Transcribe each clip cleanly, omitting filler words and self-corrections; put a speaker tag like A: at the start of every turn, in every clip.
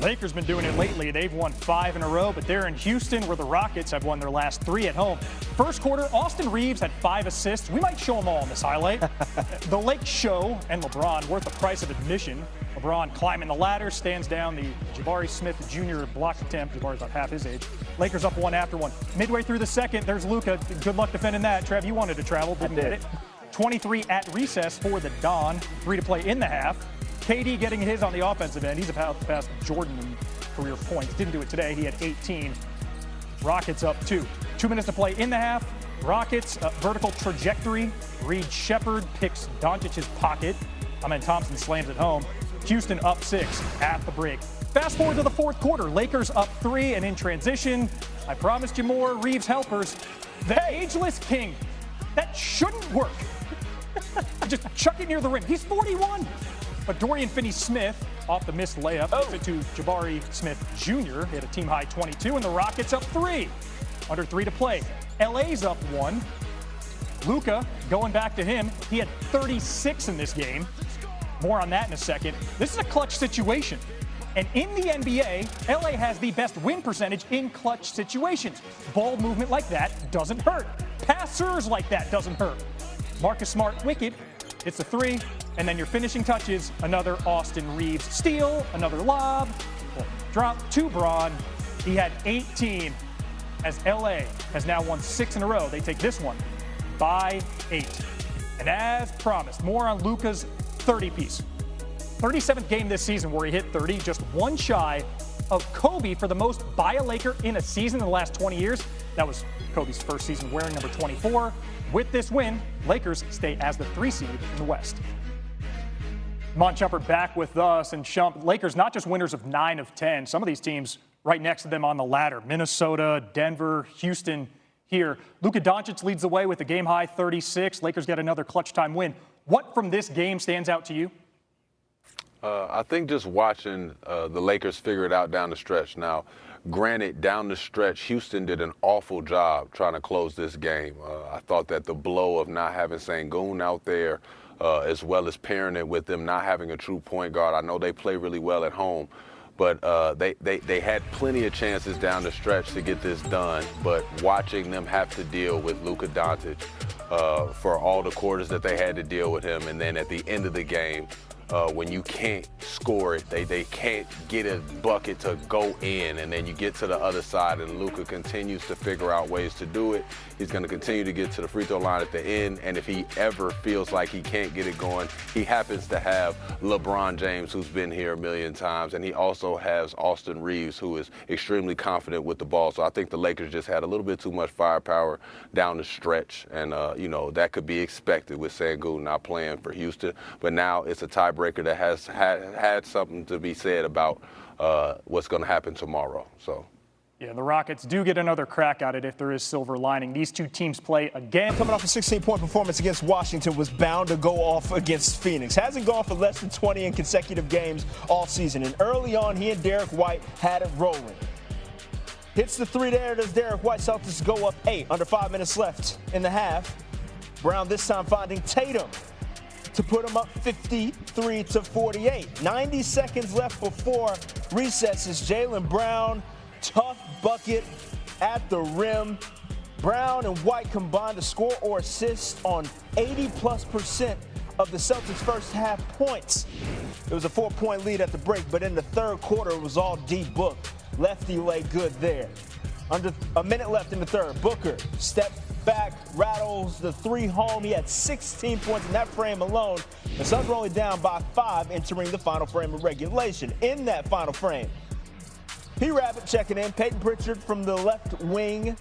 A: Lakers been doing it lately. They've won 5 in a row, but they're in Houston where the Rockets have won their last 3 at home. First quarter, Austin Reeves had 5 assists. We might show them all in this highlight. The Lake Show and LeBron worth the price of admission. LeBron climbing the ladder, stands down the Jabari Smith Jr. block attempt. Jabari's about half his age. Lakers up 1 after 1. Midway through the second, there's Luka. Good luck defending that. Trev, you wanted to travel, didn't get it. 23 at recess for the Don. 3 to play in the half. KD getting his on the offensive end. He's about to pass Jordan in career points. Didn't do it today. He had 18. Rockets up 2. 2 minutes to play in the half. Rockets, vertical trajectory. Reed Shepard picks Doncic's pocket. Amen Thompson slams it home. Houston up 6 at the break. Fast forward to the fourth quarter. Lakers up 3 and in transition. I promised you more Reeves helpers. The ageless king. That shouldn't work. Just chuck it near the rim. He's 41. But Dorian Finney-Smith off the missed layup gives it to Jabari Smith Jr. Hit a team-high 22, and the Rockets up 3. Under 3 to play. LA's up 1. Luka going back to him. He had 36 in this game. More on that in a second. This is a clutch situation. And in the NBA, LA has the best win percentage in clutch situations. Ball movement like that doesn't hurt. Passers like that doesn't hurt. Marcus Smart, wicked. It's a 3. And then your finishing touches, another Austin Reeves steal, another lob, drop to Braun. He had 18 as LA has now won 6 in a row. They take this one by 8. And as promised, more on Luka's 30-piece. 37th game this season where he hit 30, just 1 shy of Kobe for the most by a Laker in a season in the last 20 years. That was Kobe's first season wearing number 24. With this win, Lakers stay as the 3 seed in the West. Mont Shumpert back with us, and Shump, Lakers not just winners of 9 of 10. Some of these teams right next to them on the ladder. Minnesota, Denver, Houston here. Luka Doncic leads the way with a game-high 36. Lakers get another clutch time win. What from this game stands out to you?
B: I think just watching the Lakers figure it out down the stretch. Now, granted, down the stretch, Houston did an awful job trying to close this game. I thought that the blow of not having Sengun out there, as well as pairing it with them not having a true point guard. I know they play really well at home, but they had plenty of chances down the stretch to get this done. But watching them have to deal with Luka Doncic for all the quarters that they had to deal with him, and then at the end of the game, when you can't score it, they can't get a bucket to go in, and then you get to the other side, and Luka continues to figure out ways to do it. He's going to continue to get to the free throw line at the end, and if he ever feels like he can't get it going, he happens to have LeBron James, who's been here a million times, and he also has Austin Reeves, who is extremely confident with the ball. So I think the Lakers just had a little bit too much firepower down the stretch, and that could be expected with Sengun not playing for Houston. But now it's a tiebreaker that has had something to be said about what's going to happen tomorrow. So.
A: Yeah, the Rockets do get another crack at it if there is silver lining. These two teams play again.
C: Coming off a 16-point performance against Washington, was bound to go off against Phoenix. Hasn't gone for less than 20 in consecutive games all season. And early on, he and Derek White had it rolling. Hits the 3 there, does Derek White. Celtics go up 8, under 5 minutes left in the half. Brown this time finding Tatum to put him up 53-48. 90 seconds left before recesses. Jaylen Brown, tough bucket at the rim. Brown and White combined to score or assist on 80+% of the Celtics' first half points. It was a 4-point lead at the break, but in the third quarter, it was all D-Book. Lefty lay good there. Under a minute left in the third, Booker stepped back, rattles the 3 home. He had 16 points in that frame alone. The Suns were only down by 5 entering the final frame of regulation. In that final frame, P-Rabbit checking in. Peyton Pritchard from the left wing,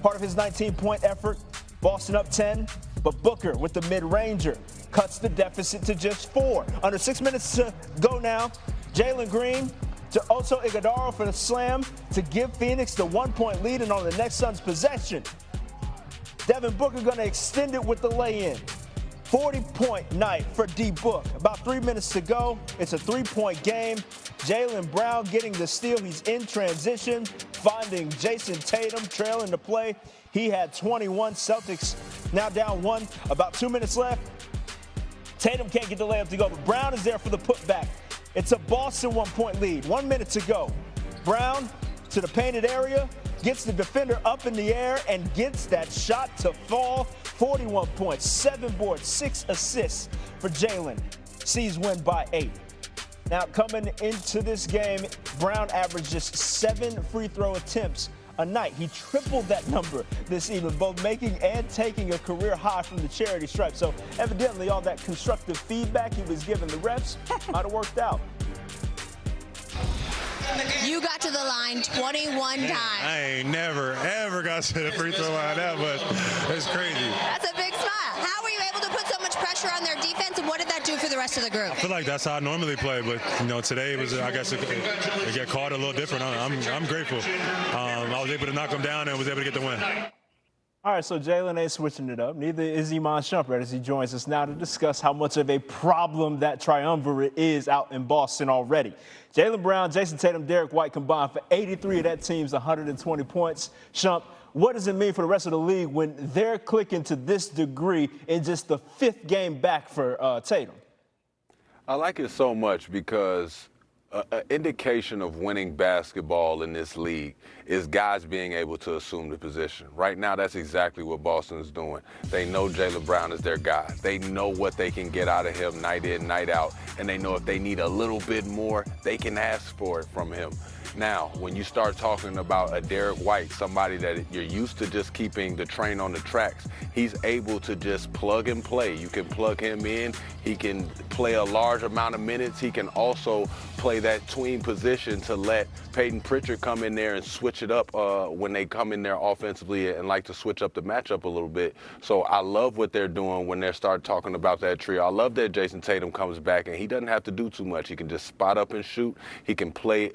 C: part of his 19-point effort. Boston up 10, but Booker with the mid-ranger cuts the deficit to just 4. Under 6 minutes to go now. Jalen Green to Oso Iguodala for the slam to give Phoenix the 1-point lead, and on the next Suns possession, Devin Booker going to extend it with the lay-in. 40-point night for D-Book. About 3 minutes to go. It's a 3-point game. Jaylen Brown getting the steal. He's in transition, finding Jason Tatum trailing the play. He had 21. Celtics now down 1. About 2 minutes left. Tatum can't get the layup to go, but Brown is there for the putback. It's a Boston 1-point lead. 1 minute to go. Brown to the painted area, gets the defender up in the air and gets that shot to fall. 41 points, 7 boards, 6 assists for Jalen. C's win by 8. Now coming into this game, Brown averaged just 7 free throw attempts a night. He tripled that number this evening, both making and taking a career high from the charity stripe. So evidently all that constructive feedback he was giving the refs might have worked out.
D: You got to the line 21 times.
E: I ain't never, ever got to the free throw line now, but it's crazy.
D: That's a big smile. How were you able to put so much pressure on their defense, and what did that do for the rest of the group?
E: I feel like that's how I normally play, but, today it was, I guess, it got caught a little different. I'm grateful. I was able to knock them down and was able to get the win.
C: All right, so Jalen ain't switching it up. Neither is Iman Shumpert as he joins us now to discuss how much of a problem that triumvirate is out in Boston already. Jaylen Brown, Jason Tatum, Derek White combined for 83 of that team's 120 points. Shump, what does it mean for the rest of the league when they're clicking to this degree in just the 5th game back for Tatum?
B: I like it so much because an indication of winning basketball in this league is guys being able to assume the position. Right now, that's exactly what Boston is doing. They know Jaylen Brown is their guy. They know what they can get out of him night in, night out, and they know if they need a little bit more, they can ask for it from him. Now, when you start talking about a Derek White, somebody that you're used to just keeping the train on the tracks, he's able to just plug and play. You can plug him in. He can play a large amount of minutes. He can also play that tween position to let Peyton Pritchard come in there and switch it up when they come in there offensively and like to switch up the matchup a little bit. So I love what they're doing when they start talking about that trio. I love that Jason Tatum comes back and he doesn't have to do too much. He can just spot up and shoot. He can play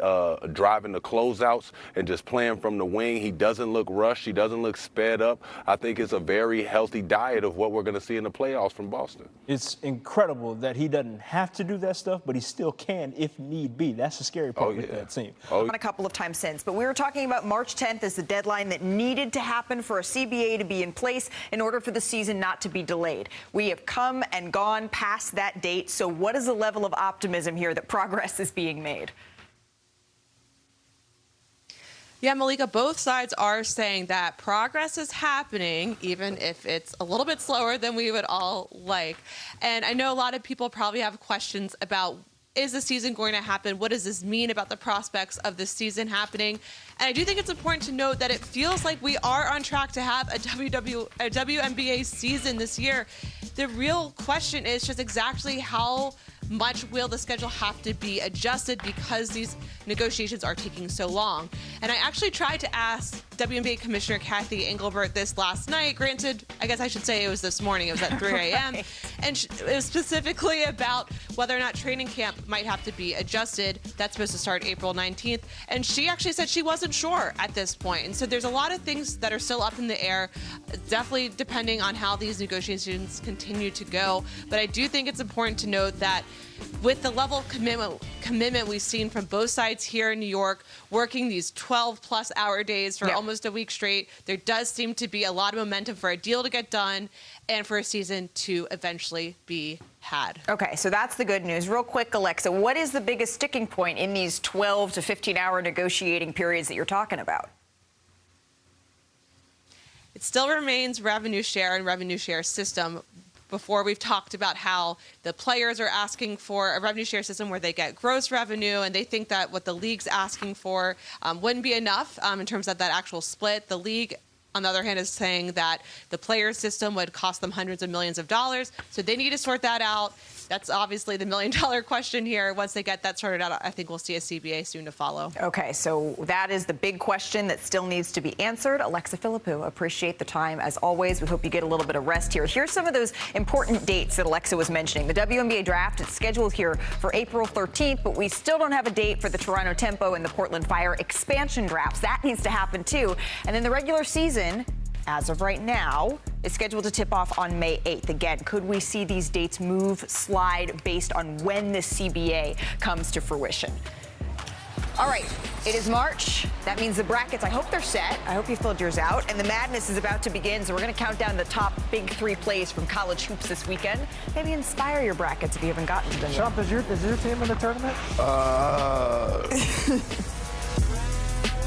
B: driving the closeouts and just playing from the wing. He doesn't look rushed. He doesn't look sped up. I think it's a very healthy diet of what we're going to see in the playoffs from Boston.
C: It's incredible that he doesn't have to do that stuff, but he still can if need be. That's the scary part with that team.
F: On a couple of times since, but we were talking about March 10th as the deadline that needed to happen for a CBA to be in place in order for the season not to be delayed. We have come and gone past that date. So what is the level of optimism here that progress is being made?
G: Yeah, Malika, both sides are saying that progress is happening, even if it's a little bit slower than we would all like. And I know a lot of people probably have questions about, is the season going to happen? What does this mean about the prospects of the season happening? And I do think it's important to note that it feels like we are on track to have a WNBA season this year. The real question is just exactly how much will the schedule have to be adjusted because these negotiations are taking so long. And I actually tried to ask WNBA Commissioner Kathy Engelbert this last night. Granted, I guess I should say it was this morning. It was at 3 a.m. Right. And it was specifically about whether or not training camp might have to be adjusted. That's supposed to start April 19th. And she actually said she wasn't sure at this point. And so there's a lot of things that are still up in the air, definitely depending on how these negotiations continue to go. But I do think it's important to note that with the level of commitment we've seen from both sides here in New York, working these 12-plus hour days for almost a week straight, there does seem to be a lot of momentum for a deal to get done and for a season to eventually be had.
F: Okay, so that's the good news. Real quick, Alexa, what is the biggest sticking point in these 12 to 15-hour negotiating periods that you're talking about?
G: It still remains revenue share and revenue share system. Before, we've talked about how the players are asking for a revenue share system where they get gross revenue, and they think that what the league's asking for wouldn't be enough in terms of that actual split. The league, on the other hand, is saying that the player system would cost them hundreds of millions of dollars, so they need to sort that out. That's obviously the million-dollar question here. Once they get that sorted out, I think we'll see a CBA soon to follow. Okay, so that is the big question that still needs to be answered. Alexa Philippou, appreciate the time as always. We hope you get a little bit of rest here. Here's some of those important dates that Alexa was mentioning. The WNBA draft is scheduled here for April 13th, but we still don't have a date for the Toronto Tempo and the Portland Fire expansion drafts. That needs to happen too. And then the regular season, as of right now, is scheduled to tip off on May 8th. Again, could we see these dates move, slide based on when the CBA comes to fruition?
F: All right, it is March. That means the brackets, I hope they're set. I hope you filled yours out. And the madness is about to begin, so we're going to count down the top big 3 plays from college hoops this weekend. Maybe inspire your brackets if you haven't gotten to them yet.
H: Shump, is your team in the tournament?